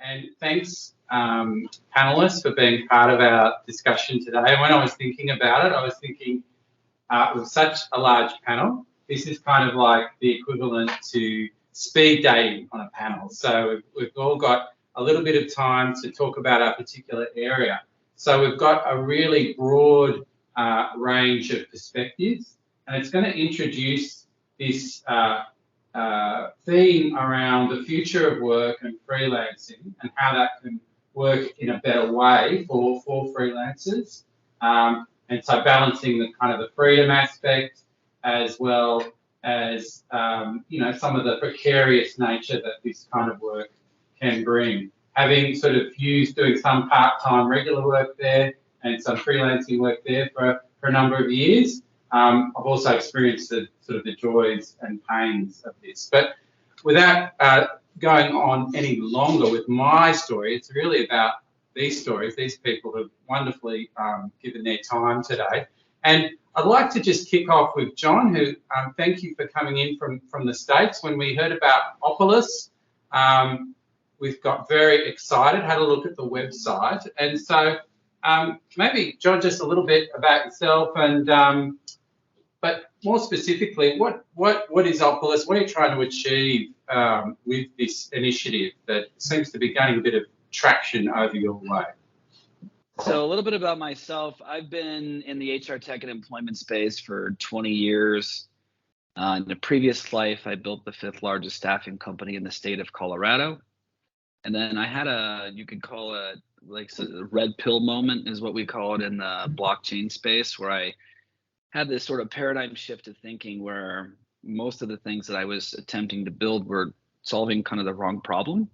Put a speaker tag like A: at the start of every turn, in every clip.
A: And thanks, panelists, for being part of our discussion today. When I was thinking about it, I was thinking with such a large panel, this is kind of like the equivalent to speed dating on a panel. So we've all got a little bit of time to talk about our particular area. So we've got a really broad range of perspectives, and it's going to introduce this theme around the future of work and freelancing and how that can work in a better way for freelancers. And so balancing the kind of the freedom aspect as well as, you know, some of the precarious nature that this kind of work can bring. Having sort of doing some part-time regular work there and some freelancing work there for a number of years, I've also experienced the sort of the joys and pains of this. But without going on any longer with my story, it's really about these stories, these people who've wonderfully given their time today. And I'd like to just kick off with John, who thank you for coming in from the States. When we heard about Opolis, we've got very excited, had a look at the website. And so maybe, John, just a little bit about yourself and but more specifically, what is Opolis? What are you trying to achieve with this initiative that seems to be gaining a bit of traction over your way?
B: So a little bit about myself. I've been in the HR tech and employment space for 20 years. In a previous life, I built the 5th largest staffing company in the state of Colorado. And then I had you could call it like a red pill moment is what we call it in the blockchain space, where I had this sort of paradigm shift of thinking where most of the things that I was attempting to build were solving kind of the wrong problem.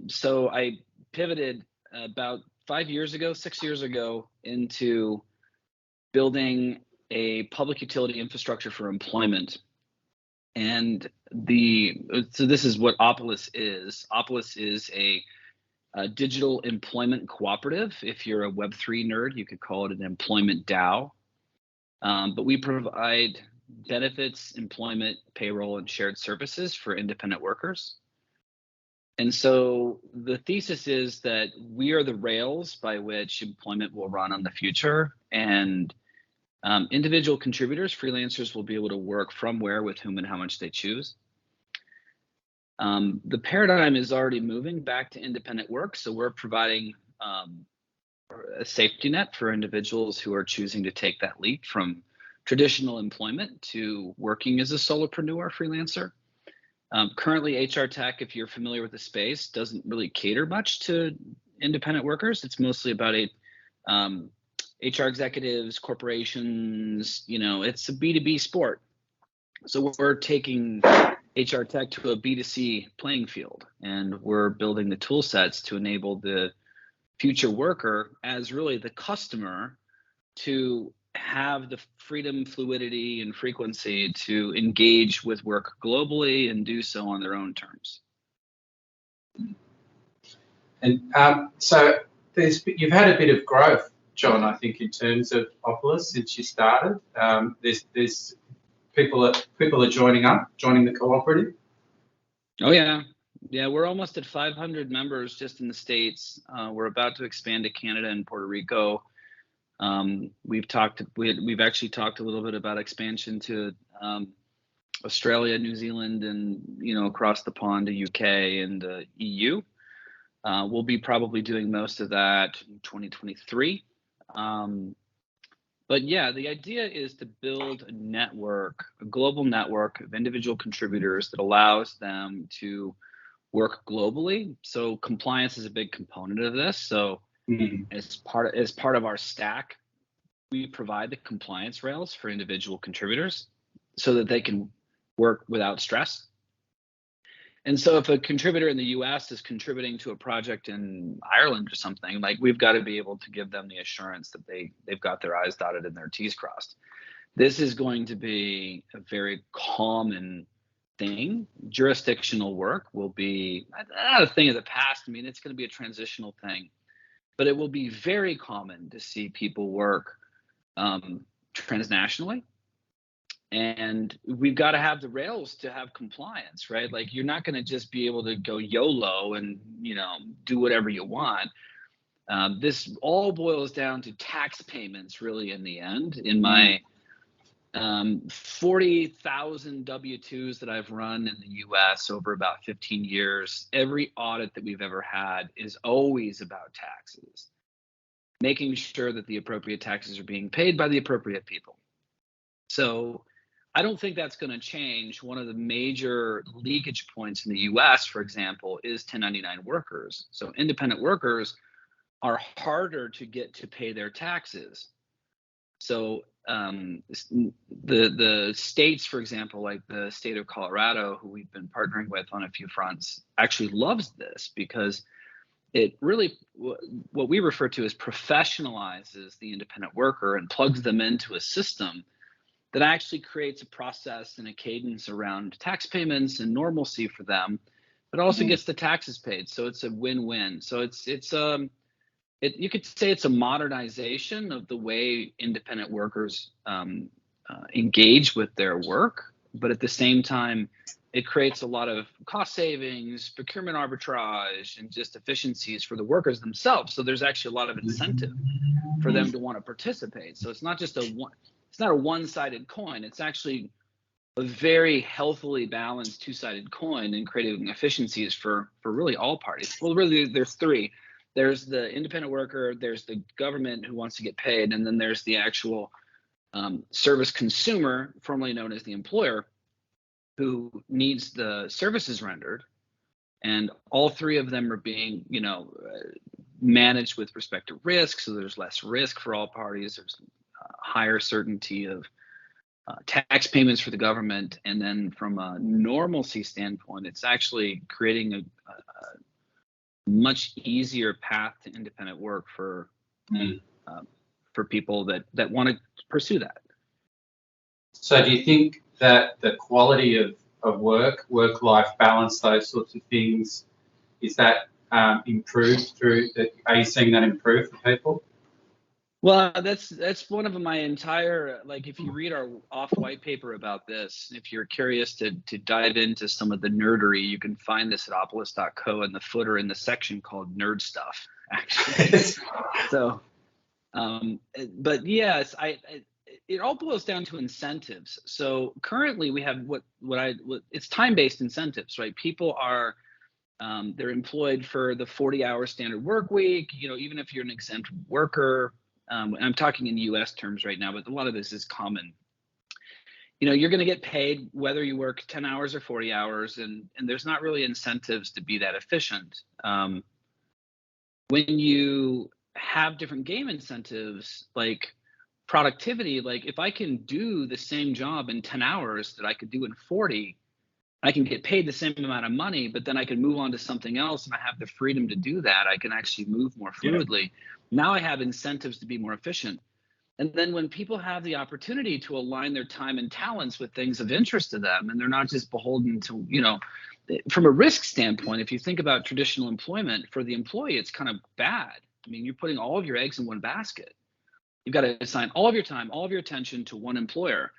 B: So I pivoted about 6 years ago into building a public utility infrastructure for employment. And so this is what Opolis is. Opolis is a digital employment cooperative. If you're a Web3 nerd, you could call it an employment DAO. But we provide benefits, employment, payroll, and shared services for independent workers. And so the thesis is that we are the rails by which employment will run in the future, and individual contributors, freelancers, will be able to work from where, with whom, and how much they choose. The paradigm is already moving back to independent work, so we're providing a safety net for individuals who are choosing to take that leap from traditional employment to working as a solopreneur freelancer. Currently, HR tech, if you're familiar with the space, doesn't really cater much to independent workers. It's mostly about HR executives, corporations, you know, it's a B2B sport. So we're taking HR tech to a B2C playing field, and we're building the tool sets to enable the future worker as really the customer to have the freedom, fluidity, and frequency to engage with work globally and do so on their own terms.
A: And so you've had a bit of growth, John, I think, in terms of Opolis since you started. There's people are joining the cooperative.
B: Oh yeah. Yeah, we're almost at 500 members just in the States. We're about to expand to Canada and Puerto Rico. We've actually talked a little bit about expansion to Australia, New Zealand, and across the pond to UK and the EU. We'll be probably doing most of that in 2023. But yeah, the idea is to build a network, a global network of individual contributors that allows them to work globally. So compliance is a big component of this. So as part of our stack, we provide the compliance rails for individual contributors so that they can work without stress. And so if a contributor in the US is contributing to a project in Ireland or something, like, we've got to be able to give them the assurance that they've got their I's dotted and their T's crossed. This is going to be a very common thing. Jurisdictional work will be not a thing of the past. I mean, it's going to be a transitional thing, but it will be very common to see people work transnationally. And we've got to have the rails to have compliance, right? Like, you're not going to just be able to go YOLO and, do whatever you want. This all boils down to tax payments, really, in the end. In my 40,000 W-2s that I've run in the US over about 15 years, every audit that we've ever had is always about taxes, making sure that the appropriate taxes are being paid by the appropriate people. So I don't think that's going to change. One of the major leakage points in the US, for example, is 1099 workers. So independent workers are harder to get to pay their taxes. So the states, for example, like the state of Colorado, who we've been partnering with on a few fronts, actually loves this, because it really, what we refer to as, professionalizes the independent worker and plugs them into a system that actually creates a process and a cadence around tax payments and normalcy for them, but also gets the taxes paid. So it's a win-win. So you could say it's a modernization of the way independent workers engage with their work, but at the same time, it creates a lot of cost savings, procurement arbitrage, and just efficiencies for the workers themselves. So there's actually a lot of incentive for them to want to participate. So it's not just it's not a one-sided coin. It's actually a very healthily balanced two-sided coin, and creating efficiencies for really all parties. Well, really, there's three. There's the independent worker, there's the government who wants to get paid, and then there's the actual service consumer, formerly known as the employer, who needs the services rendered. And all three of them are being, managed with respect to risk. So there's less risk for all parties. There's higher certainty of tax payments for the government. And then from a normalcy standpoint, it's actually creating a much easier path to independent work for people that want to pursue that.
A: So do you think that the quality of work-life balance, those sorts of things, is that improved through that? Are you seeing that improve for people?
B: Well, that's one of my entire, like, if you read our off-white paper about this, if you're curious to dive into some of the nerdery, you can find this at opolis.co in the footer in the section called Nerd Stuff, actually. So, but yes, it all boils down to incentives. So currently we have it's time-based incentives, right? People are, they're employed for the 40-hour standard work week, even if you're an exempt worker. And I'm talking in US terms right now, but a lot of this is common. You're going to get paid whether you work 10 hours or 40 hours, and there's not really incentives to be that efficient. When you have different game incentives, like productivity, like if I can do the same job in 10 hours that I could do in 40, I can get paid the same amount of money, but then I can move on to something else, and I have the freedom to do that. I can actually move more fluidly. Yeah. Now I have incentives to be more efficient. And then when people have the opportunity to align their time and talents with things of interest to them, and they're not just beholden to, from a risk standpoint, if you think about traditional employment, for the employee, it's kind of bad. I mean, you're putting all of your eggs in one basket. You've got to assign all of your time, all of your attention to one employer.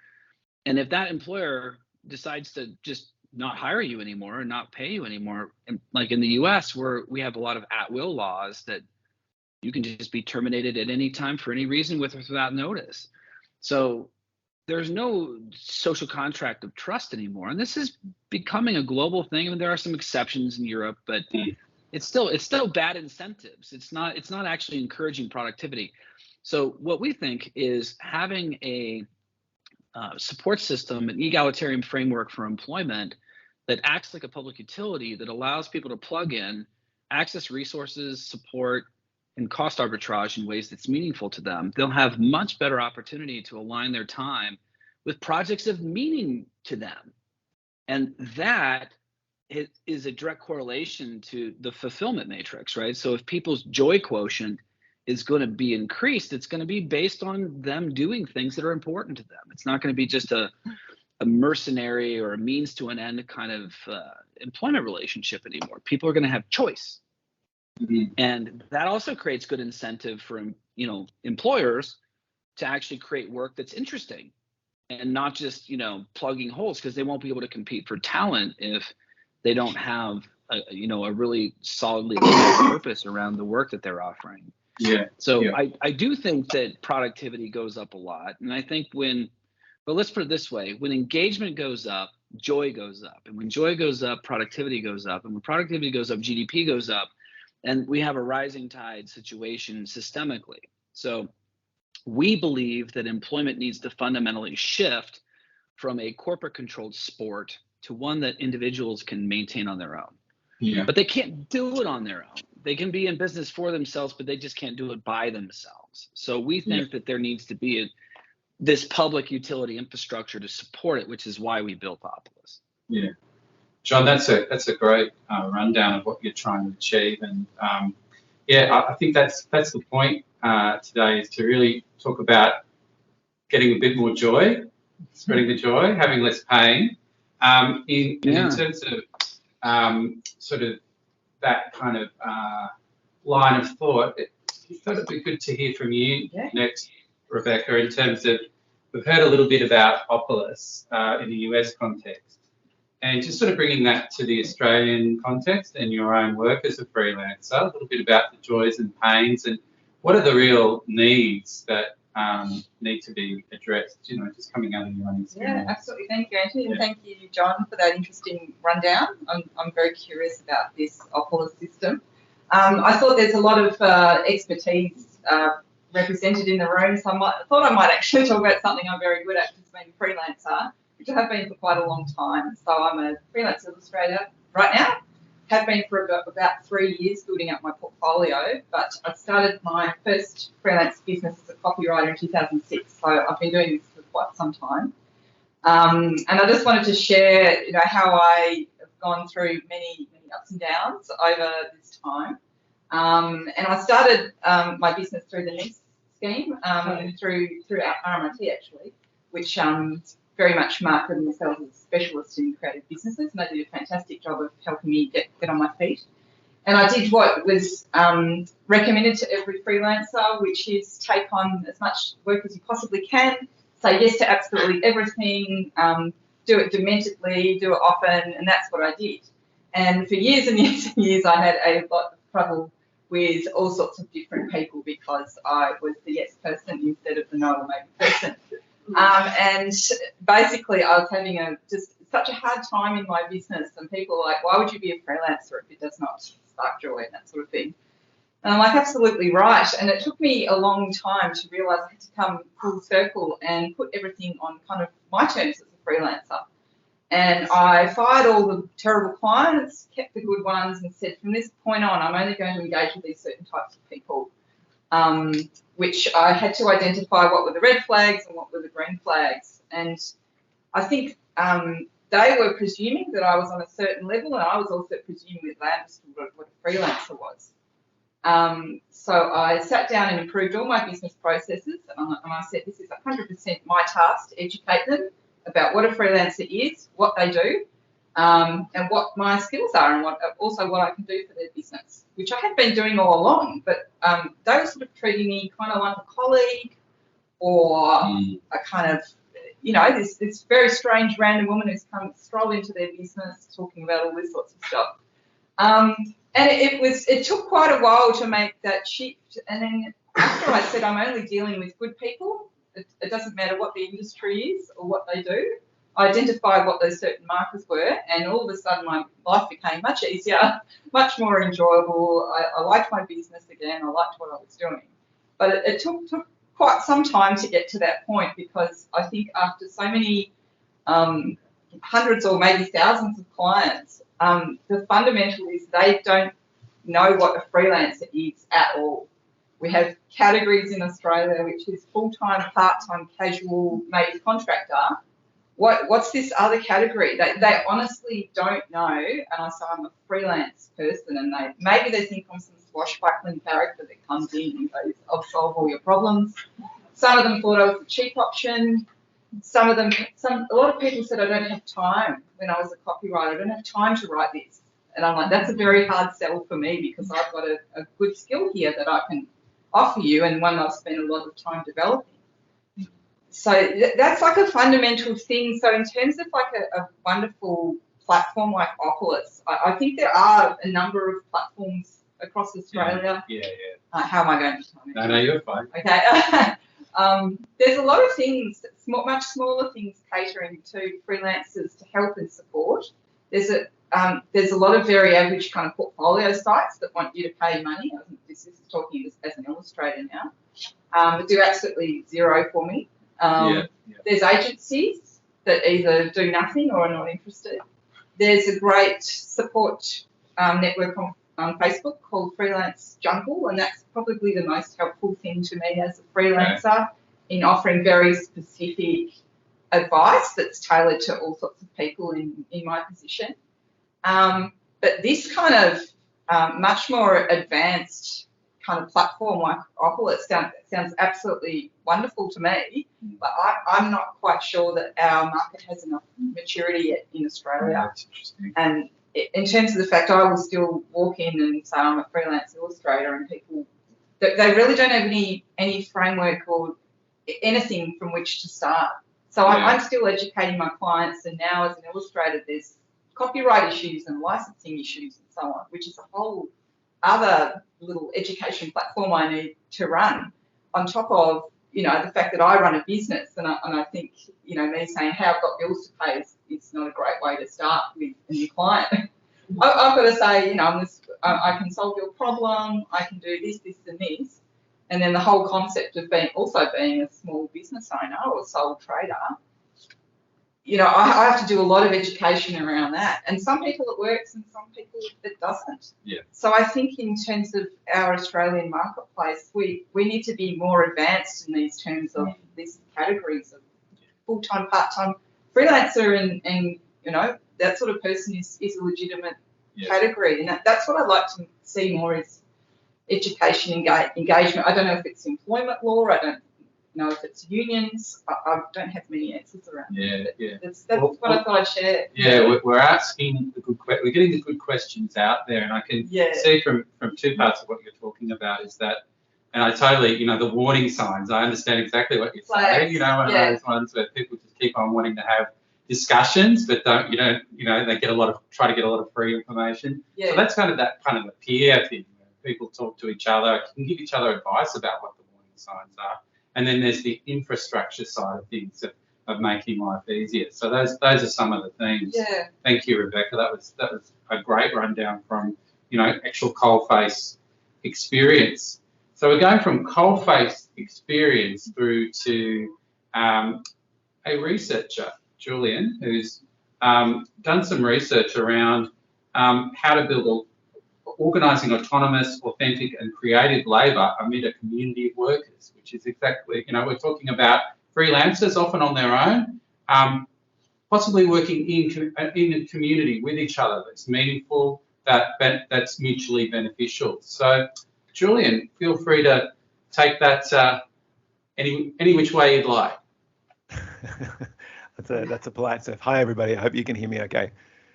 B: And if that employer decides to just not hire you anymore and not pay you anymore, like in the US, where we have a lot of at-will laws that you can just be terminated at any time for any reason with or without notice. So there's no social contract of trust anymore. And this is becoming a global thing. I mean, there are some exceptions in Europe, but it's still bad incentives. It's not actually encouraging productivity. So what we think is having a support system, an egalitarian framework for employment that acts like a public utility that allows people to plug in, access resources, support, and cost arbitrage in ways that's meaningful to them. They'll have much better opportunity to align their time with projects of meaning to them. And that is a direct correlation to the fulfillment matrix, right? So if people's joy quotient is going to be increased, it's going to be based on them doing things that are important to them. It's not going to be just a mercenary or a means to an end kind of employment relationship anymore. People are going to have choice. Mm-hmm. And that also creates good incentive for employers to actually create work that's interesting and not just, you know, plugging holes, because they won't be able to compete for talent if they don't have a really solidly laid purpose around the work that they're offering.
A: Yeah.
B: So I do think that productivity goes up a lot. And I think but let's put it this way, when engagement goes up, joy goes up. And when joy goes up, productivity goes up. And when productivity goes up, GDP goes up. And we have a rising tide situation systemically. So we believe that employment needs to fundamentally shift from a corporate controlled sport to one that individuals can maintain on their own.
A: Yeah.
B: But they can't do it on their own. They can be in business for themselves, but they just can't do it by themselves. So we think that there needs to be this public utility infrastructure to support it, which is why we built Opolis.
A: Yeah, John, that's a great rundown of what you're trying to achieve, and I think that's the point today, is to really talk about getting a bit more joy, spreading the joy, having less pain. In terms of sort of that kind of line of thought, I thought it'd be good to hear from you next, Rebecca, in terms of, we've heard a little bit about Opolis in the US context, and just sort of bringing that to the Australian context and your own work as a freelancer, a little bit about the joys and pains, and what are the real needs that need to be addressed, you know, just coming out of your own experience.
C: Yeah, absolutely. Thank you, Antony, and thank you, John, for that interesting rundown. I'm very curious about this Opolis system. I thought there's a lot of expertise represented in the room, so I thought I might actually talk about something I'm very good at, which is being a freelancer, which I have been for quite a long time. So I'm a Freelance Illustrator right now, have been for about 3 years building up my portfolio, but I started my first freelance business as a copywriter in 2006, so I've been doing this for quite some time. And I just wanted to share, you know, how I have gone through many ups and downs over this time. And I started my business through the NEES scheme, through RMIT actually, which very much marketed themselves as specialists in creative businesses, and they did a fantastic job of helping me get on my feet. And I did what was recommended to every freelancer, which is take on as much work as you possibly can, say yes to absolutely everything, do it dementedly, do it often, and that's what I did. And for years and years and years, I had a lot of trouble with all sorts of different people because I was the yes person instead of the no or maybe person. And basically, I was having just such a hard time in my business, and people were like, why would you be a freelancer if it does not spark joy and that sort of thing? And I'm like, absolutely right. And it took me a long time to realise I had to come full circle and put everything on kind of my terms as a freelancer. And I fired all the terrible clients, kept the good ones, and said, from this point on, I'm only going to engage with these certain types of people, which I had to identify what were the red flags and what were the green flags. And I think they were presuming that I was on a certain level, and I was also presuming that they understood what a freelancer was. So I sat down and improved all my business processes, and I said, this is 100% my task to educate them about what a freelancer is, what they do, and what my skills are, and what I can do for their business, which I had been doing all along. But they were sort of treating me kind of like a colleague, or a kind of, you know, this very strange random woman who's come stroll into their business talking about all this sorts of stuff. And it took quite a while to make that shift. And then after I said I'm only dealing with good people, it doesn't matter what the industry is or what they do, I identified what those certain markers were, and all of a sudden my life became much easier, much more enjoyable. I liked my business again. I liked what I was doing. But it took quite some time to get to that point, because I think after so many hundreds or maybe thousands of clients, the fundamental is they don't know what a freelancer is at all. We have categories in Australia, which is full-time, part-time, casual, maybe contractor. What's this other category? They honestly don't know. And I say I'm a freelance person, and maybe they think I'm some swashbuckling character that comes in and goes, I'll solve all your problems. Some of them thought I was a cheap option. A lot of people said I don't have time when I was a copywriter. I don't have time to write this. And I'm like, that's a very hard sell for me, because I've got a good skill here that I can offer you, and one I've spent a lot of time developing. So that's like a fundamental thing. So in terms of like a wonderful platform like Opolis, I think there are a number of platforms across Australia.
A: Yeah.
C: How am I going to time it?
A: No, you're fine.
C: Okay. There's a lot of things, much smaller things catering to freelancers to help and support. There's a lot of very average kind of portfolio sites that want you to pay money. This is talking as an illustrator now, but do absolutely zero for me. There's agencies that either do nothing or are not interested. There's a great support network on Facebook called Freelance Jungle, and that's probably the most helpful thing to me as a freelancer in offering very specific advice that's tailored to all sorts of people in my position. But this kind of much more advanced kind of platform like Opolis sounds absolutely wonderful to me, but I'm not quite sure that our market has enough maturity yet in Australia.
A: That's interesting.
C: And in terms of the fact I will still walk in and say I'm a freelance illustrator, and people, they really don't have any framework or anything from which to start. So I'm still educating my clients, and now as an illustrator there's copyright issues and licensing issues and so on, which is a whole other little education platform I need to run on top of, the fact that I run a business, and I think, me saying, hey, I've got bills to pay is not a great way to start with a new client. I've got to say, I can solve your problem, I can do this, this and this. And then the whole concept of being a small business owner or sole trader, I have to do a lot of education around that. And some people it works and some people it doesn't.
A: Yeah. So
C: I think in terms of our Australian marketplace, we need to be more advanced in these terms of these categories of full-time, part-time, freelancer and that sort of person is a legitimate category. And that's what I'd like to see more is education engagement. I don't know if it's employment law, I don't know if it's unions. I don't have many answers around that. That's what I thought I'd share.
A: Yeah, we're asking we're getting the good questions out there, and I can see from two parts of what you're talking about is that, and I totally, the warning signs, I understand exactly what you're saying, one of those ones where people just keep on wanting to have discussions, but they try to get a lot of free information. Yeah. So that's kind of the peer thing, where people talk to each other, can give each other advice about what the warning signs are. And then there's the infrastructure side of things of making life easier. So those are some of the things.
C: Yeah.
A: Thank you, Rebecca. That was a great rundown from actual coalface experience. So we're going from coalface experience through to a researcher, Julian, who's done some research around how to build organising autonomous, authentic and creative labour amid a community of workers, which is exactly, we're talking about freelancers often on their own, possibly working in a community with each other that's meaningful, that's mutually beneficial. So, Julian, feel free to take that any which way you'd like.
D: That's a polite stuff. Hi, everybody. I hope you can hear me okay.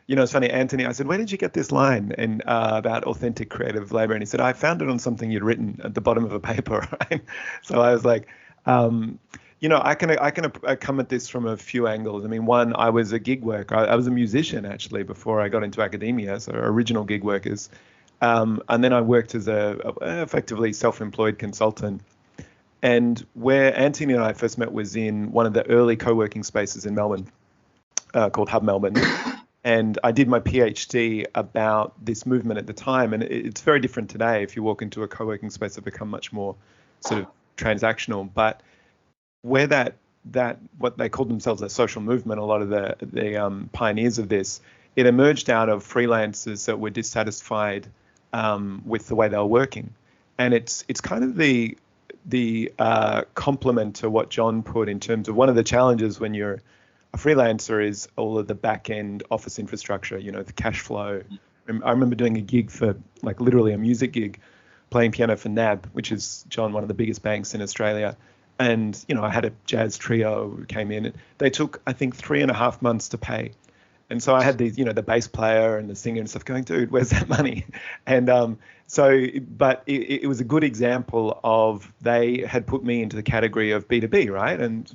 D: It's funny, Antony, I said, where did you get this line about authentic creative labor? And he said, I found it on something you'd written at the bottom of a paper, right? So I was like, I can come at this from a few angles. I mean, one, I was a gig worker. I was a musician, actually, before I got into academia, so original gig workers. And then I worked as a effectively self-employed consultant. And where Antony and I first met was in one of the early co-working spaces in Melbourne called Hub Melbourne. And I did my PhD about this movement at the time, and it's very different today. If you walk into a co-working space, it's become much more sort of transactional. But where that what they called themselves a social movement, a lot of the pioneers of this, it emerged out of freelancers that were dissatisfied with the way they were working, and it's kind of the complement to what John put in terms of one of the challenges when you're a freelancer is all of the back-end office infrastructure, the cash flow. I remember doing a gig for, like, literally a music gig, playing piano for NAB, which is, John, one of the biggest banks in Australia. And, I had a jazz trio who came in. They took, I think, 3.5 months to pay. And so I had these, the bass player and the singer and stuff going, dude, where's that money? And but it was a good example of they had put me into the category of B2B, right? And,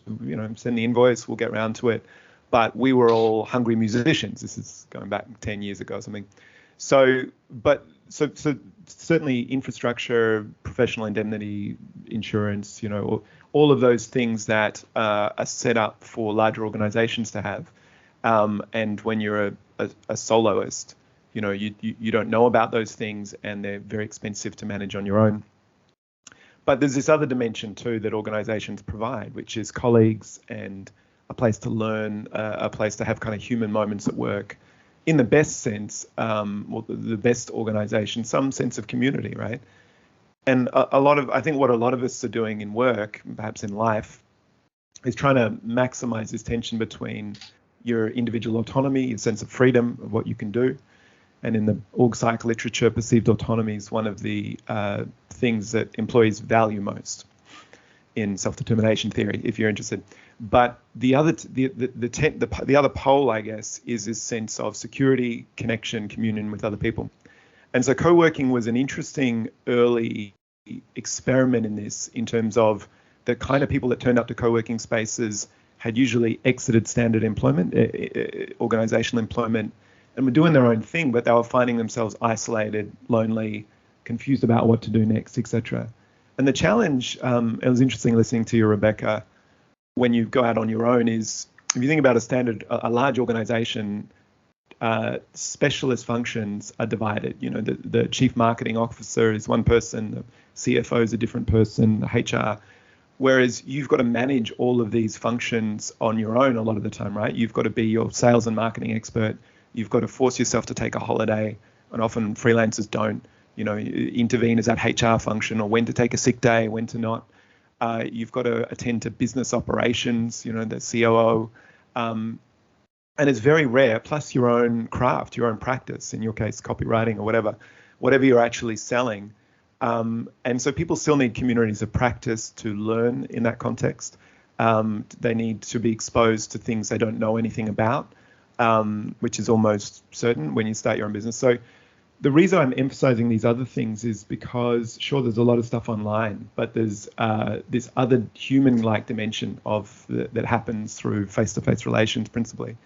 D: send the invoice, we'll get around to it. But we were all hungry musicians. This is going back 10 years ago or something. So certainly infrastructure, professional indemnity, insurance, all of those things that are set up for larger organizations to have. And when you're a soloist, you don't know about those things, and they're very expensive to manage on your own. But there's this other dimension too that organizations provide, which is colleagues and a place to learn, a place to have kind of human moments at work. In the best sense, the best organization, some sense of community, right? And I think what a lot of us are doing in work, perhaps in life, is trying to maximize this tension between your individual autonomy, your sense of freedom of what you can do. And in the org psych literature, perceived autonomy is one of the things that employees value most in self-determination theory, if you're interested. But the other pole, I guess, is this sense of security, connection, communion with other people. And so co-working was an interesting early experiment in this, in terms of the kind of people that turned up to co-working spaces had usually exited standard employment, organizational employment, and were doing their own thing, but they were finding themselves isolated, lonely, confused about what to do next, etc. And the challenge, it was interesting listening to you, Rebecca, when you go out on your own, is if you think about a large organization, specialist functions are divided. The chief marketing officer is one person, the CFO is a different person, the HR. Whereas you've got to manage all of these functions on your own a lot of the time, right? You've got to be your sales and marketing expert. You've got to force yourself to take a holiday, and often freelancers don't, intervene as that HR function, or when to take a sick day, when to not. You've got to attend to business operations, the COO. And it's very rare, plus your own craft, your own practice, in your case, copywriting or whatever you're actually selling. And so people still need communities of practice to learn in that context. They need to be exposed to things they don't know anything about, which is almost certain when you start your own business. So the reason I'm emphasizing these other things is because, sure, there's a lot of stuff online, but there's this other human-like dimension that happens through face-to-face relations principally.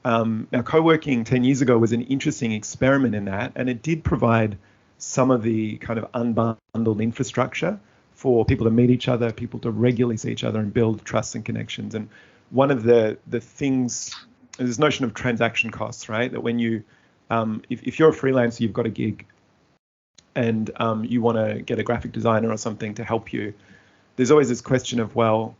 D: Now, co-working 10 years ago was an interesting experiment in that, and it did provide some of the kind of unbundled infrastructure for people to meet each other, people to regularly see each other and build trust and connections. And one of the things, there's this notion of transaction costs, right? That when you, if you're a freelancer, you've got a gig, and you want to get a graphic designer or something to help you, there's always this question of, well,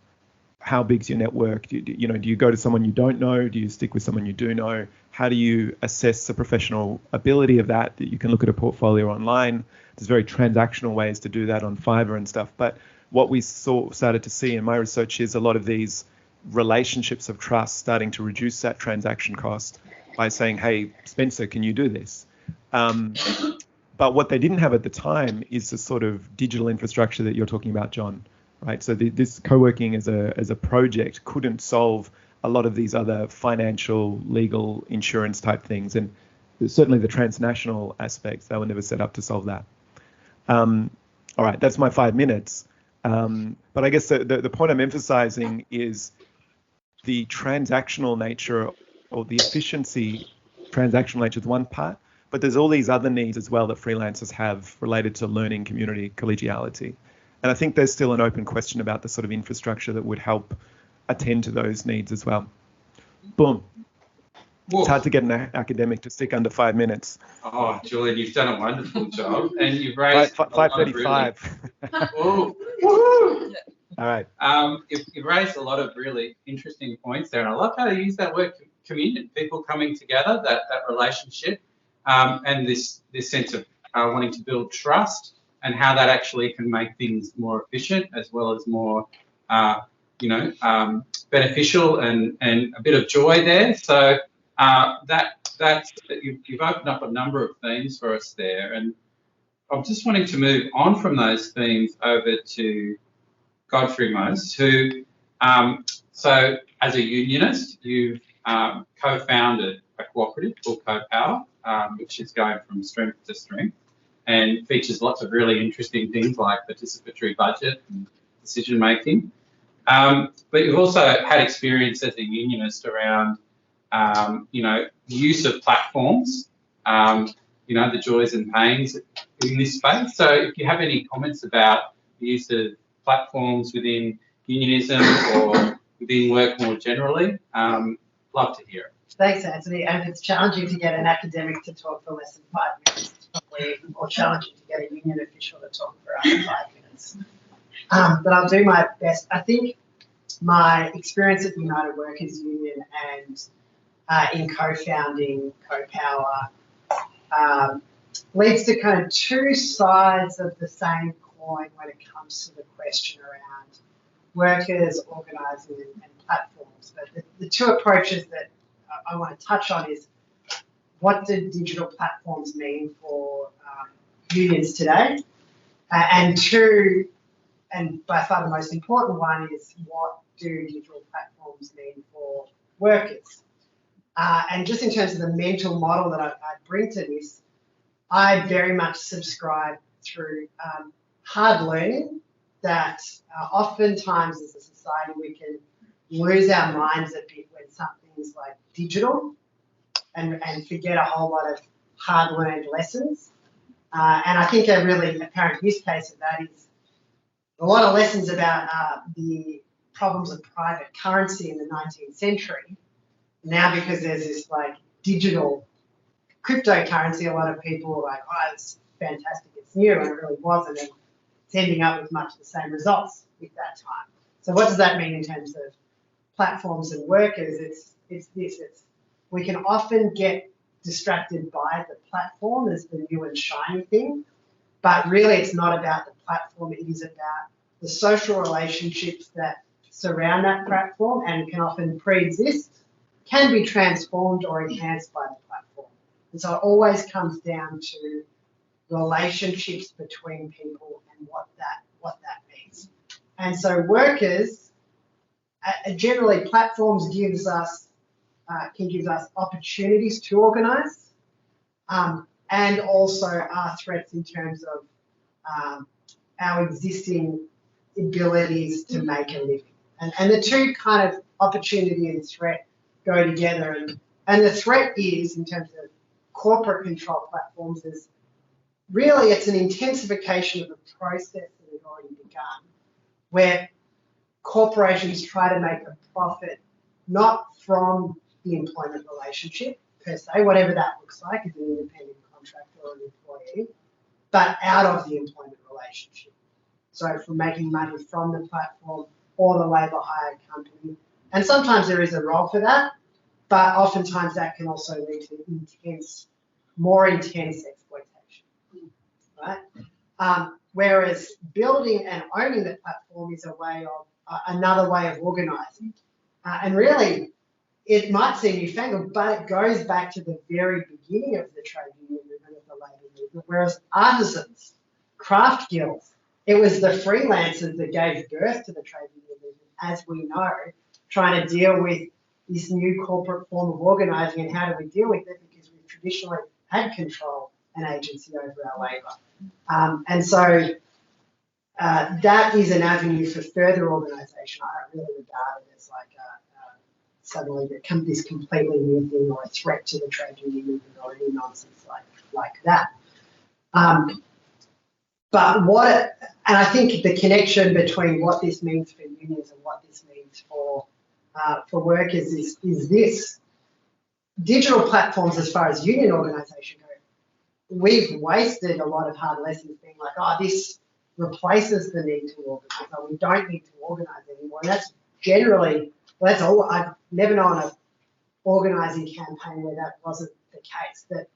D: how big's your network? Do you go to someone you don't know? Do you stick with someone you do know? How do you assess the professional ability of that you can look at a portfolio online? There's very transactional ways to do that on Fiverr and stuff. But what we started to see in my research is a lot of these relationships of trust starting to reduce that transaction cost by saying, hey, Spencer, can you do this? But what they didn't have at the time is the sort of digital infrastructure that you're talking about, John. Right, so this co-working as a project couldn't solve a lot of these other financial, legal, insurance type things, and certainly the transnational aspects, they were never set up to solve that. All right, that's my 5 minutes. But I guess the point I'm emphasizing is the transactional nature, or the efficiency. Transactional nature is one part, but there's all these other needs as well that freelancers have related to learning, community, collegiality. And I think there's still an open question about the sort of infrastructure that would help attend to those needs as well. Boom. Whoa. It's hard to get an academic to stick under 5 minutes.
A: Oh, Julian, you've done a wonderful job, and you've raised
D: 5:35.
A: Oh,
D: all right.
A: You've raised a lot of really interesting points there, and I love how you use that word communion, people coming together, that relationship, and this sense of wanting to build trust, and how that actually can make things more efficient as well as more, beneficial and a bit of joy there. So you've opened up a number of themes for us there, and I'm just wanting to move on from those themes over to Godfrey Moase, who, so as a unionist, you've co-founded a cooperative called CoPower, which is going from strength to strength and features lots of really interesting things like participatory budget and decision making. But you've also had experience as a unionist around, use of platforms, the joys and pains in this space. So if you have any comments about the use of platforms within unionism or within work more generally, love to hear it.
E: Thanks, Antony. And it's challenging to get an academic to talk for less than 5 minutes. It's probably more challenging to get a union official to talk for under 5 minutes. But I'll do my best. I think my experience at the United Workers Union and in co-founding CoPower leads to kind of two sides of the same coin when it comes to the question around workers, organising and platforms. But the two approaches that I want to touch on is what do digital platforms mean for unions today? And two, and by far the most important one, is what do digital platforms mean for workers? And just in terms of the mental model that I bring to this, I very much subscribe through hard learning that oftentimes as a society we can lose our minds a bit when something's like digital and forget a whole lot of hard learned lessons. And I think a really apparent use case of that is a lot of lessons about the problems of private currency in the 19th century. Now, because there's this like digital cryptocurrency, a lot of people are like, oh, it's fantastic, it's new, and it really wasn't, and it's ending up with much the same results with that time. So what does that mean in terms of platforms and workers? It's we can often get distracted by the platform as the new and shiny thing, but really it's not about the platform, it is about the social relationships that surround that platform and can often pre-exist, can be transformed or enhanced by the platform. And so it always comes down to relationships between people and what that means. And so workers, generally platforms can give us opportunities to organise, and also are threats in terms of our existing abilities to make a living. And the two kind of opportunity and threat go together. And the threat is, in terms of corporate control platforms, is really it's an intensification of a process that had already begun, where corporations try to make a profit not from the employment relationship per se, whatever that looks like as an independent contractor or an employee, but out of the employment relationship. So from making money from the platform or the labour hire company. And sometimes there is a role for that, but oftentimes that can also lead to more intense exploitation, right? Whereas building and owning the platform is a way of, another way of organising. And really, it might seem newfangled, but it goes back to the very beginning of the trade union movement, of the labour movement, whereas artisans, craft guilds, it was the freelancers that gave birth to the trade union movement, as we know, trying to deal with this new corporate form of organising. And how do we deal with it? Because we've traditionally had control and agency over our labour. And so that is an avenue for further organisation. I don't really regard it as like suddenly this completely new thing or a threat to the trade union movement or any nonsense like that. And I think the connection between what this means for unions and what this means for workers is this. Digital platforms, as far as union organisation go, we've wasted a lot of hard lessons being like, oh, this replaces the need to organise, or we don't need to organise anymore. And that's generally, well, that's all. I've never known an organising campaign where that wasn't the case. That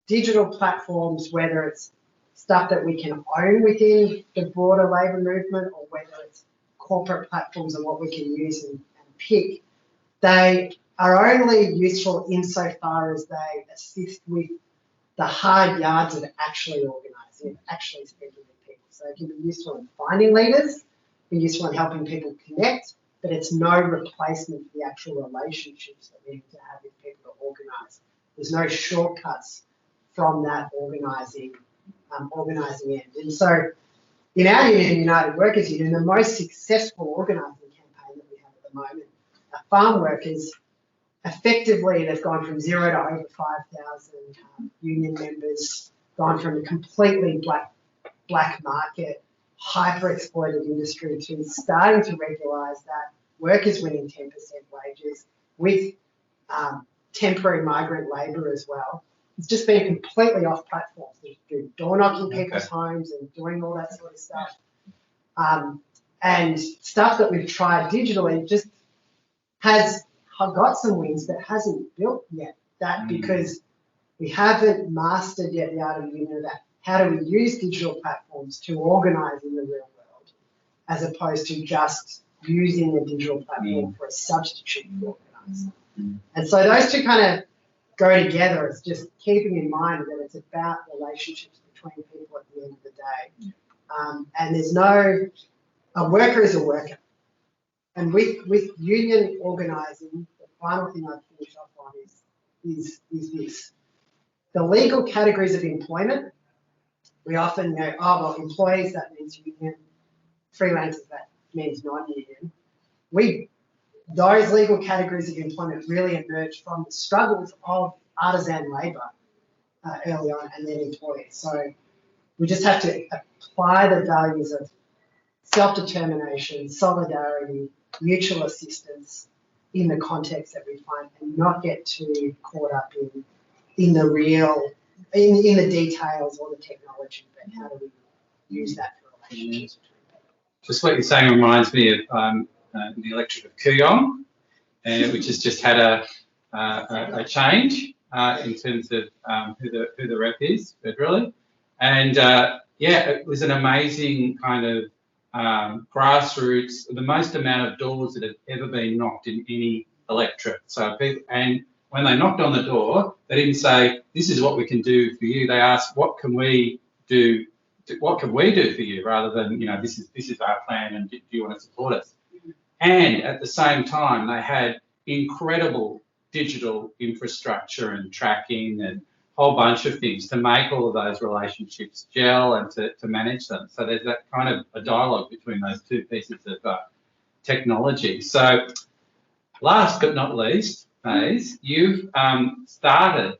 E: digital platforms, whether it's stuff that we can own within the broader labour movement or whether it's corporate platforms and what we can use and pick, they are only useful insofar as they assist with the hard yards of actually organising, actually speaking with people. So they can be useful in finding leaders, be useful in helping people connect, but it's no replacement for the actual relationships that we need to have with people to organise. There's no shortcuts from that organising end. And so in our union, United Workers Union, the most successful organising campaign that we have at the moment, our farm workers, effectively they've gone from 0 to over 5,000 union members, gone from a completely black market, hyper-exploited industry to starting to regularise that, workers winning 10% wages with temporary migrant labour as well. It's just been completely off platforms. They do door knocking people's homes and doing all that sort of stuff. And stuff that we've tried digitally just has got some wins but hasn't built yet. That because we haven't mastered yet the art of union about how do we use digital platforms to organise in the real world, as opposed to just using a digital platform for a substitute for organising. And so those two kind of go together. It's just keeping in mind that it's about relationships between people at the end of the day. And there's no, a worker is a worker. And with union organising, the final thing I'd finish off on is this. The legal categories of employment, we often go, oh, well, employees, that means union. Freelancers, that means non-union. Those legal categories of employment really emerged from the struggles of artisan labour early on and then employees. So we just have to apply the values of self-determination, solidarity, mutual assistance in the context that we find and not get too caught up in the real, in the details or the technology, but how do we use that for relationships between people.
A: Just what you're saying reminds me of the electorate of Cohen, which has just had a change in terms of who the rep is federally, and yeah, it was an amazing kind of grassroots, the most amount of doors that have ever been knocked in any electorate. So and when they knocked on the door, they didn't say, "This is what we can do for you." They asked, "What can we do? What can we do for you?" Rather than, you know, this is our plan, and do you want to support us? And at the same time, they had incredible digital infrastructure and tracking and a whole bunch of things to make all of those relationships gel and to manage them. So there's that kind of a dialogue between those two pieces of technology. So last but not least, Maize, you've started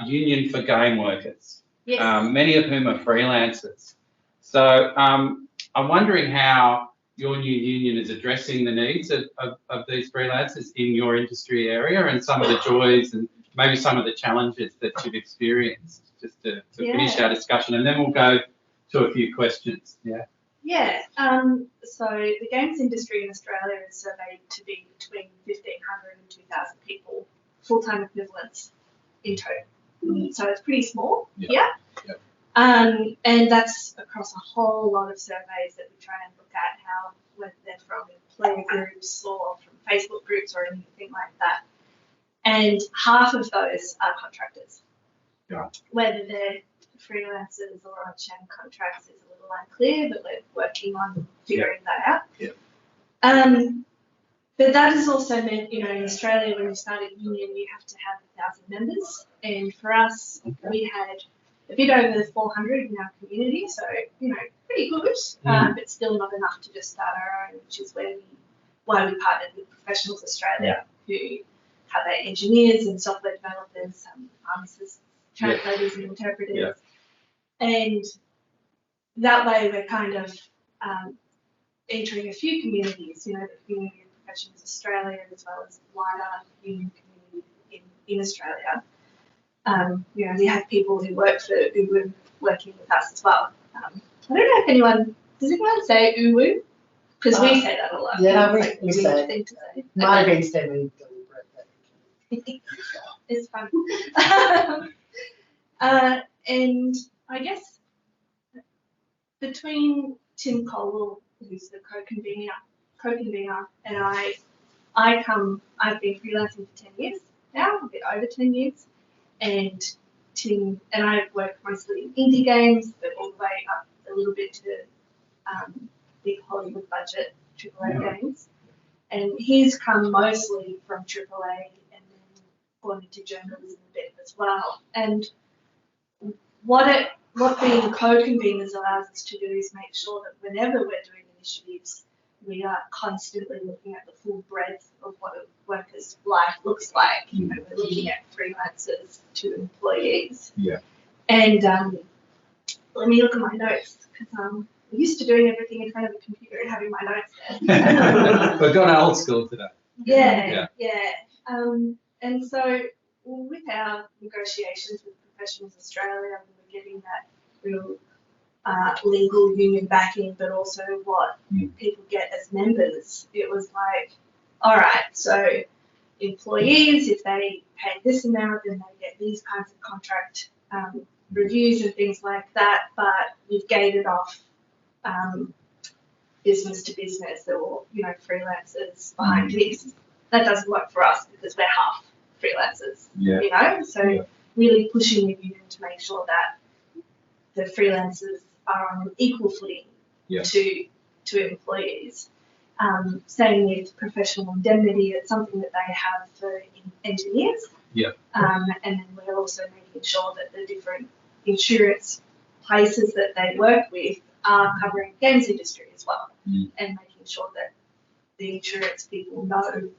A: Union for Game Workers,
F: Yes.
A: Many of whom are freelancers. So I'm wondering how your new union is addressing the needs of these freelancers in your industry area and some of the joys and maybe some of the challenges that you've experienced, just to finish our discussion, and then we'll go to a few questions.
F: Yeah, so the games industry in Australia is surveyed to be between 1,500 and 2,000 people, full-time equivalents in total. So it's pretty small here. And that's across a whole lot of surveys that we try and look at, how, whether they're from employer groups or from Facebook groups or anything like that. And half of those are contractors. Whether they're freelancers or on sham contracts is a little unclear, but we're working on figuring that out. But that has also meant, you know, in Australia, when you start a union, you have to have 1,000 members. And for us, we had a bit over 400 in our community, so, you know, pretty good, but still not enough to just start our own, which is why we partnered with Professionals Australia, who have their engineers and software developers, pharmacists, translators and interpreters. And that way we're kind of entering a few communities, you know, the Community of Professionals Australia, as well as wider union community in Australia. You know, we have people who work for Uwu working with us as well. I don't know if anyone, does anyone say Uwu? Because we say that a lot.
E: Yeah,
F: it's
E: we say
F: thing to say.
E: Might have been semi-deliberate.
F: It's fun. And I guess between Tim Colwell, who's the co-convener, and I've been freelancing for 10 years now, a bit over 10 years, and Tim and I work mostly in indie games, but all the way up a little bit to big Hollywood budget AAA games. And he's come mostly from AAA and then gone into journalism a bit as well. And what being co-conveners allows us to do is make sure that whenever we're doing initiatives, we are constantly looking at the full breadth of what a worker's life looks like. You know, we're looking at freelancers to employees.
A: Yeah.
F: And let me look at my notes, because I'm used to doing everything in front of a computer and having my notes there.
A: We've gone old school today.
F: Yeah. And so with our negotiations with Professionals Australia, we were getting that real legal union backing, but also what people get as members. It was like, all right, so employees, if they pay this amount, then they get these kinds of contract reviews and things like that, but we've gated off business to business or, you know, freelancers behind this. That doesn't work for us because we're half freelancers, you know, so really pushing the union to make sure that the freelancers are on an equal footing to employees. Same with professional indemnity, it's something that they have for engineers. And then we're also making sure that the different insurance places that they work with are covering the games industry as well, and making sure that the insurance people know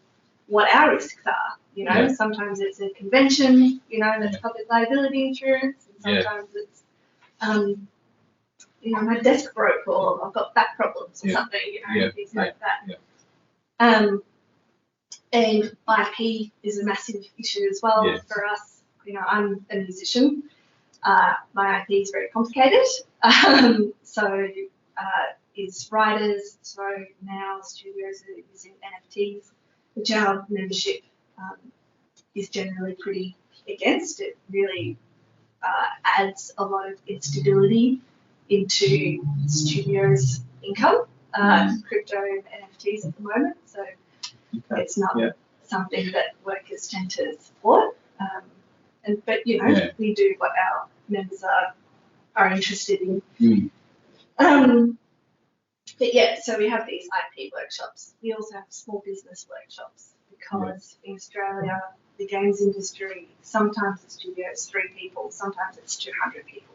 F: what our risks are. You know, sometimes it's a convention, you know, that's public liability insurance, and sometimes it's, you know, my desk broke or I've got back problems or something, you know, things like that. And IP is a massive issue as well for us. You know, I'm a musician. My IP is very complicated. So is writers. So now studios are using NFTs, which our membership is generally pretty against. It really adds a lot of instability into studios' income, crypto and NFTs at the moment. So it's not something that workers tend to support. But you know, we do what our members are interested in. But yeah, so we have these IP workshops. We also have small business workshops because in Australia, the games industry, sometimes the studio is 3 people, sometimes it's 200 people.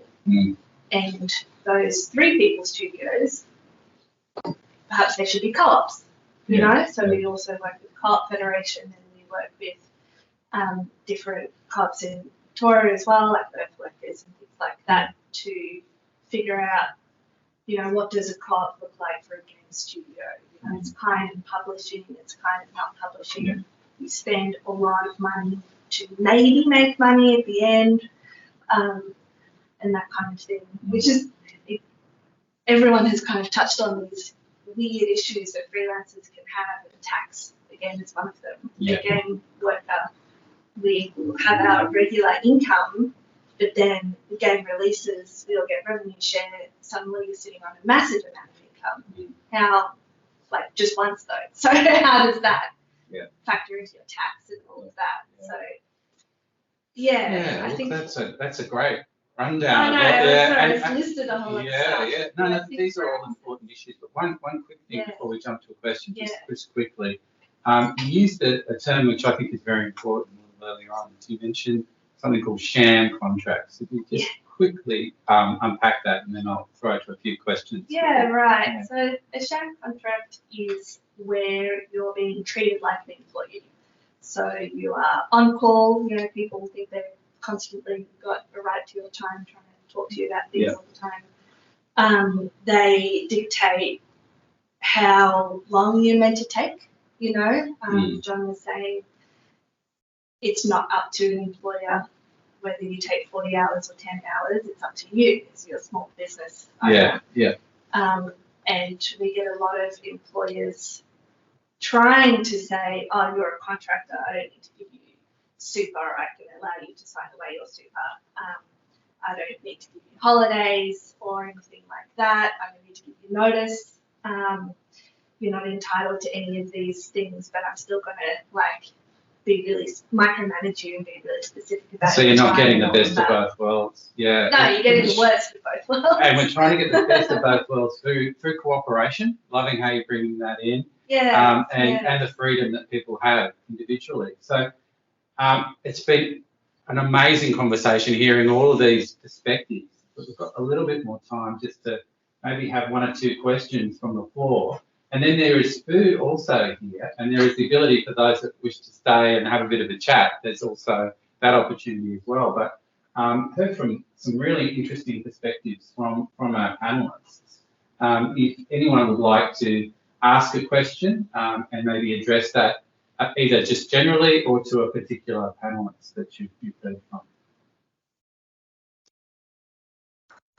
F: And those 3 people studios, perhaps they should be co-ops, you know? So we also work with Co-op Federation, and we work with different co-ops in Victoria as well, like Earth Workers and things like that, to figure out, you know, what does a co-op look like for a game studio? You know, it's kind of publishing, it's kind of not publishing. You spend a lot of money to maybe make money at the end, and that kind of thing, which is, everyone has kind of touched on these weird issues that freelancers can have, and tax, again, is one of them. A game worker, we have our regular income, but then the game releases, we all get revenue share, suddenly you're sitting on a massive amount of income. How, like, just once though. So how does that factor into your tax and all of that? So I think
A: that's a great rundown.
F: I know, it's listed a whole lot of stuff.
A: No, these are all important issues. But one quick thing before we jump to a question, just quickly. You used a term which I think is very important earlier on. You mentioned something called sham contracts. If you just quickly unpack that, and then I'll throw to a few questions.
F: So a sham contract is where you're being treated like an employee. So you are on call, you know, people think they've constantly got a right to your time, trying to talk to you about things all the time. They dictate how long you're meant to take, you know. John was saying it's not up to an employer whether you take 40 hours or 10 hours, it's up to you as your small business owner. And we get a lot of employers trying to say, oh, you're a contractor, I don't need to give you super, I can allow you to sign away your super. I don't need to give you holidays or anything like that. I don't need to give you notice. You're not entitled to any of these things, but I'm still going to, like, be really micromanage you and be really specific about it.
A: So you're not getting the best of both worlds.
F: No, you're getting the worst of both worlds.
A: And we're trying to get the best of both worlds through cooperation. Loving how you're bringing that in. and the freedom that people have individually. So it's been an amazing conversation hearing all of these perspectives. But we've got a little bit more time just to maybe have one or two questions from the floor. And then there is food also here, and there is the ability for those that wish to stay and have a bit of a chat. There's also that opportunity as well. But heard from some really interesting perspectives from our panellists. If anyone would like to ask a question and maybe address that either just generally or to a particular panellist that you've heard from.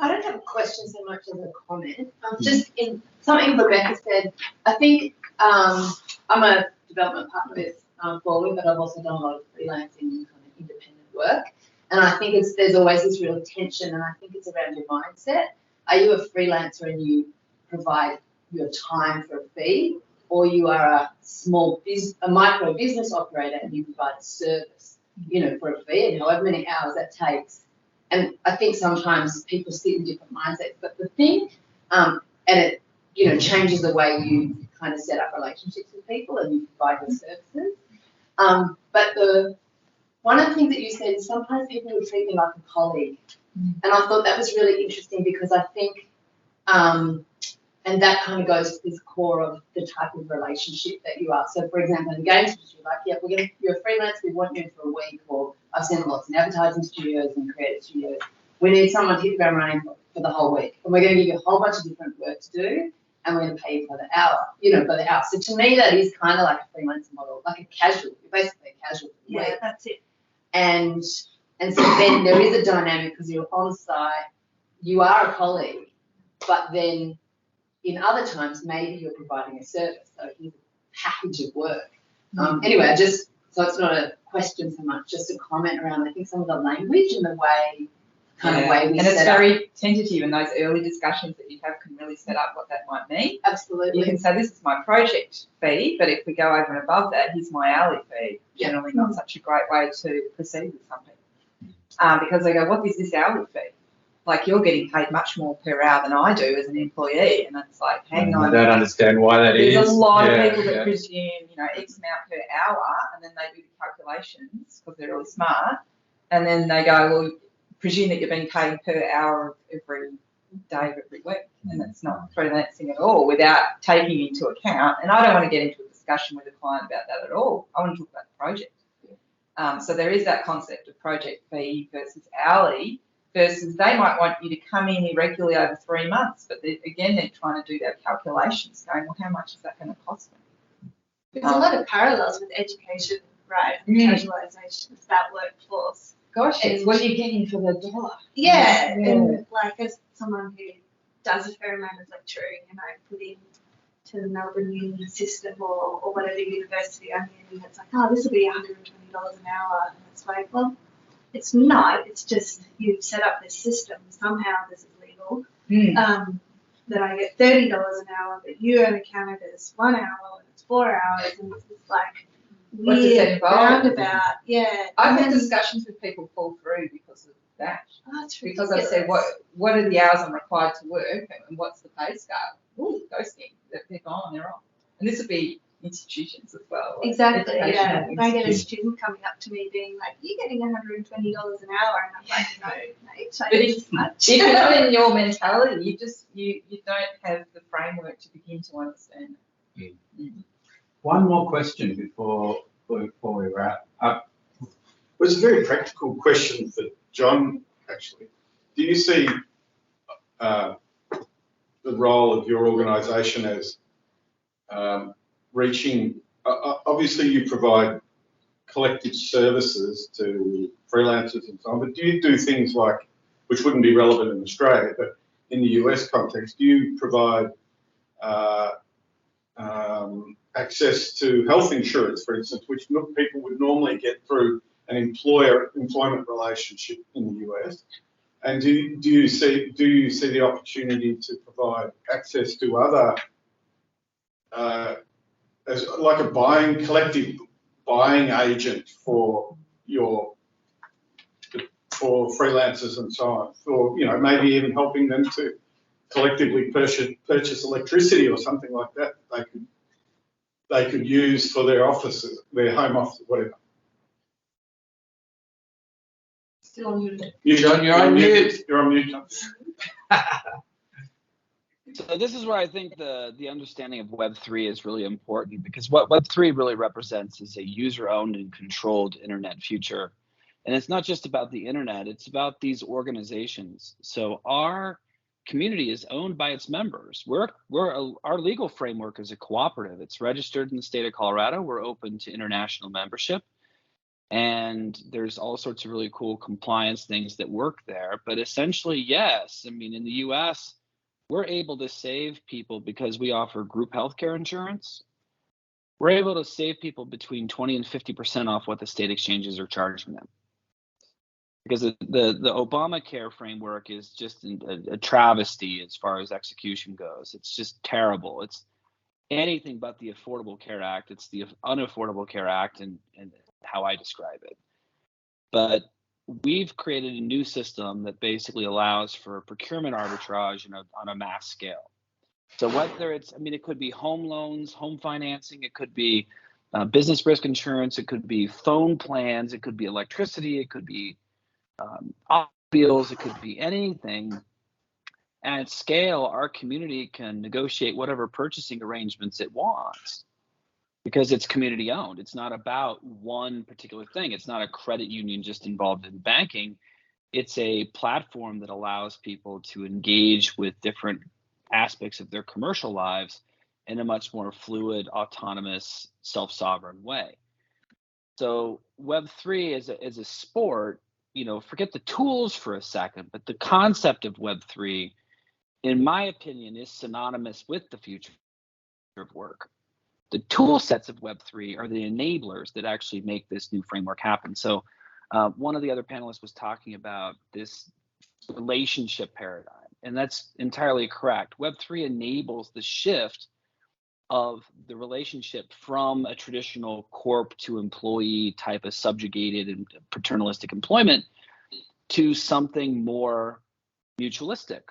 G: I don't have a question so much as a comment. Just in something Rebecca said, I think I'm a development partner with Forward, but I've also done a lot of freelancing and kind of independent work. And I think there's always this real tension, and I think it's around your mindset. Are you a freelancer and you provide your time for a fee, or you are a micro business operator and you provide a service, for a fee, and however many hours that takes. And I think sometimes people sit in different mindsets, but the thing, and it, changes the way you kind of set up relationships with people and you provide your services. But one of the things that you said is sometimes people would treat me like a colleague. And I thought that was really interesting because I think, and that kind of goes to this core of the type of relationship that you are. So, for example, in the games industry, like, yeah, you're a freelancer, we want you for a week, or I've seen lots in advertising studios and creative studios. We need someone to hit the ground running for the whole week. And we're going to give you a whole bunch of different work to do, and we're going to pay you for the hour, for the hour. So to me, that is kind of like a freelancer model, like a casual. You're basically a casual for the week.
F: Yeah, that's it.
G: And so then there is a dynamic because you're on site, you are a colleague, but then in other times, maybe you're providing a service. So here's a package of work. Anyway, so it's not a question so much, just a comment around, I think, some of the language and the way, way we set up. And
C: it's very tentative, and those early discussions that you have can really set up what that might mean.
G: Absolutely.
C: You can say, this is my project fee, but if we go over and above that, here's my hourly fee. Generally not such a great way to proceed with something. Because they go, what is this hourly fee? Like, you're getting paid much more per hour than I do as an employee, and it's like, hang on.
A: I don't understand why that is.
C: There's a lot of people that presume, X amount per hour, and then they do the calculations because they're really smart, and then they go, well, presume that you're being paid per hour every day of every week, and that's not freelancing at all without taking into account. And I don't want to get into a discussion with a client about that at all. I want to talk about the project. So there is that concept of project fee versus hourly. Versus they might want you to come in irregularly over 3 months, but again, they're trying to do their calculations, going, well, how much is that going to cost me?
F: There's a lot of parallels with education, right? Casualisation of that workforce.
C: Gosh, it's what you're getting for the dollar.
F: Yeah, and like as someone who does a fair amount of lecturing, and I put in to the Melbourne uni system or whatever university I'm in, and it's like, oh, this will be $120 an hour, and it's like, well, it's not. It's just you've set up this system. Somehow this is legal. That I get $30 an hour, but you only count it as 1 hour and it's 4 hours, and it's just like weird roundabout. Yeah.
C: I've had discussions with people fall through because of that.
F: Oh, that's
C: because I said, what are the hours I'm required to work, and what's the pay scale? Ooh, ghosting. They're gone. They're off. And this would be institutions as well.
F: Exactly, yeah. I get a student coming up to me being like, you're getting $120 an hour, and I'm like, no, mate, I need this much.
C: If you're not in your mentality, you don't have the framework to begin to understand it.
A: One more question before we wrap up.
H: It was a very practical question for John, actually. Do you see the role of your organisation as reaching, obviously you provide collective services to freelancers and so on, but do you do things like, which wouldn't be relevant in Australia, but in the US context, do you provide access to health insurance, for instance, which people would normally get through an employment relationship in the US? And do you see the opportunity to provide access to other as like a collective buying agent for freelancers and so on, or maybe even helping them to collectively purchase electricity or something like that? They could they could use for their offices, their home office, whatever.
C: Still on mute.
A: John, you're on mute.
H: You're on mute, John.
B: So this is where I think the understanding of Web3 is really important, because what Web3 really represents is a user-owned and controlled internet future. And it's not just about the internet, it's about these organizations. So our community is owned by its members. Our legal framework is a cooperative. It's registered in the state of Colorado. We're open to international membership. And there's all sorts of really cool compliance things that work there. But essentially, yes, I mean, in the US, we're able to save people because we offer group healthcare insurance. We're able to save people between 20 and 50% off what the state exchanges are charging them. Because the Obamacare framework is just a travesty as far as execution goes. It's just terrible. It's anything but the Affordable Care Act. It's the Unaffordable Care Act and how I describe it. But we've created a new system that basically allows for procurement arbitrage on a mass scale. So whether it's, I mean, it could be home loans, home financing, it could be business risk insurance, it could be phone plans, it could be electricity, it could be automobiles, it could be anything. At scale, our community can negotiate whatever purchasing arrangements it wants because it's community owned. It's not about one particular thing. It's not a credit union just involved in banking. It's a platform that allows people to engage with different aspects of their commercial lives in a much more fluid, autonomous, self-sovereign way. So Web3 is a sport, you know, forget the tools for a second, but the concept of Web3, in my opinion, is synonymous with the future of work. The tool sets of Web3 are the enablers that actually make this new framework happen. So one of the other panelists was talking about this relationship paradigm, and that's entirely correct. Web3 enables the shift of the relationship from a traditional corp to employee type of subjugated and paternalistic employment to something more mutualistic,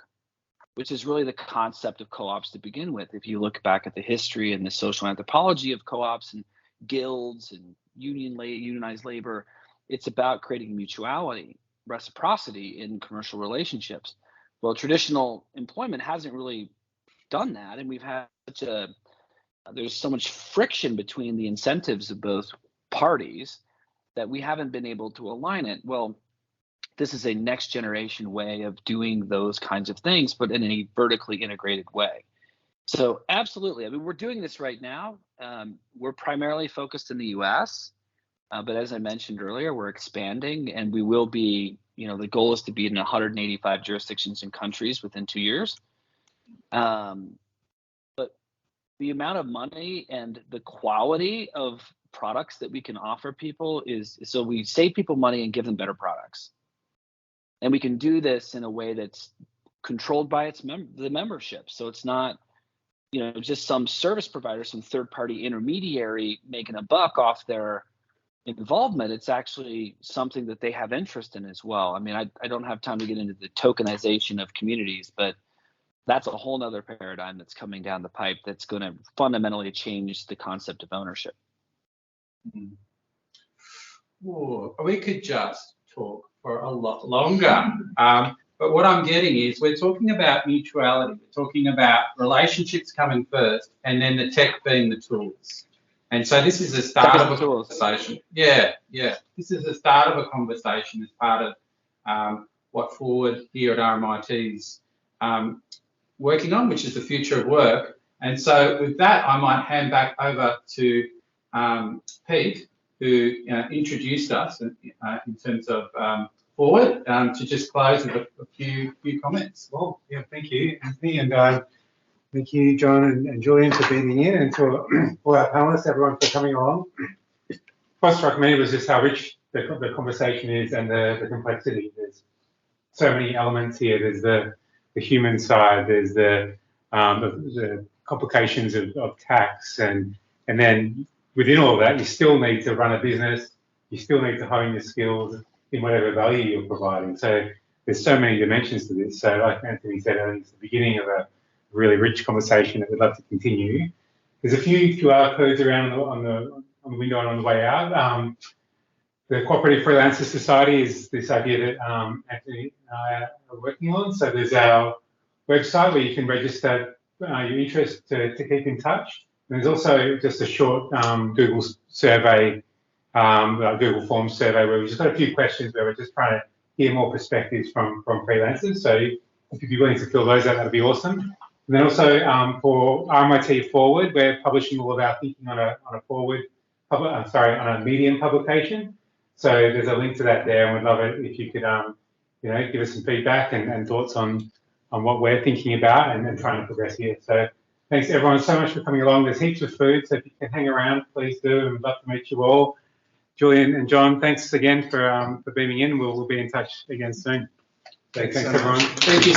B: which is really the concept of co-ops to begin with. If you look back at the history and the social anthropology of co-ops and guilds and unionized labor, it's about creating mutuality, reciprocity in commercial relationships. Well, traditional employment hasn't really done that, and we've had there's so much friction between the incentives of both parties that we haven't been able to align it. Well, this is a next generation way of doing those kinds of things, but in a vertically integrated way. So absolutely, I mean, we're doing this right now. We're primarily focused in the US, but as I mentioned earlier, we're expanding, and we will be, you know, the goal is to be in 185 jurisdictions and countries within 2 years. But the amount of money and the quality of products that we can offer people is, so we save people money and give them better products. And we can do this in a way that's controlled by the membership. So it's not, you know, just some service provider, some third-party intermediary making a buck off their involvement. It's actually something that they have interest in as well. I mean, I don't have time to get into the tokenization of communities, but that's a whole nother paradigm that's coming down the pipe that's going to fundamentally change the concept of ownership.
A: Ooh, we could just talk for a lot longer. But what I'm getting is we're talking about mutuality. We're talking about relationships coming first and then the tech being the tools. And so this is the start of a conversation. Yeah. This is the start of a conversation as part of what Forward here at RMIT is working on, which is the future of work. And so with that, I might hand back over to Pete, who introduced us in terms of Forward, to just close with a few comments.
I: Well, yeah, thank you, Anthony, and thank you, John and Julian, for being here, and to all our panelists, everyone for coming along. What struck me was just how rich the conversation is and the complexity. There's so many elements here. There's the human side. There's the complications of tax, and then within all of that, you still need to run a business. You still need to hone your skills in whatever value you're providing. So there's so many dimensions to this. So like Anthony said, I think it's the beginning of a really rich conversation that we'd love to continue. There's a few QR codes around on the window and on the way out. The Co-operative Freelancers Society is this idea that Antony and I are working on. So there's our website where you can register your interest to keep in touch. And there's also just a short Google survey, Google Forms survey, where we've just got a few questions where we're just trying to hear more perspectives from freelancers. So if you'd be willing to fill those out, that'd be awesome. And then also for RMIT Forward, we're publishing all of our thinking on a Medium publication. So there's a link to that there, and we'd love it if you could, give us some feedback and thoughts on what we're thinking about and trying to progress here. So thanks everyone so much for coming along. There's heaps of food, so if you can hang around, please do. And we'd love to meet you all. Julian and John, thanks again for beaming in. We'll be in touch again soon. So thanks everyone.
A: Thank you.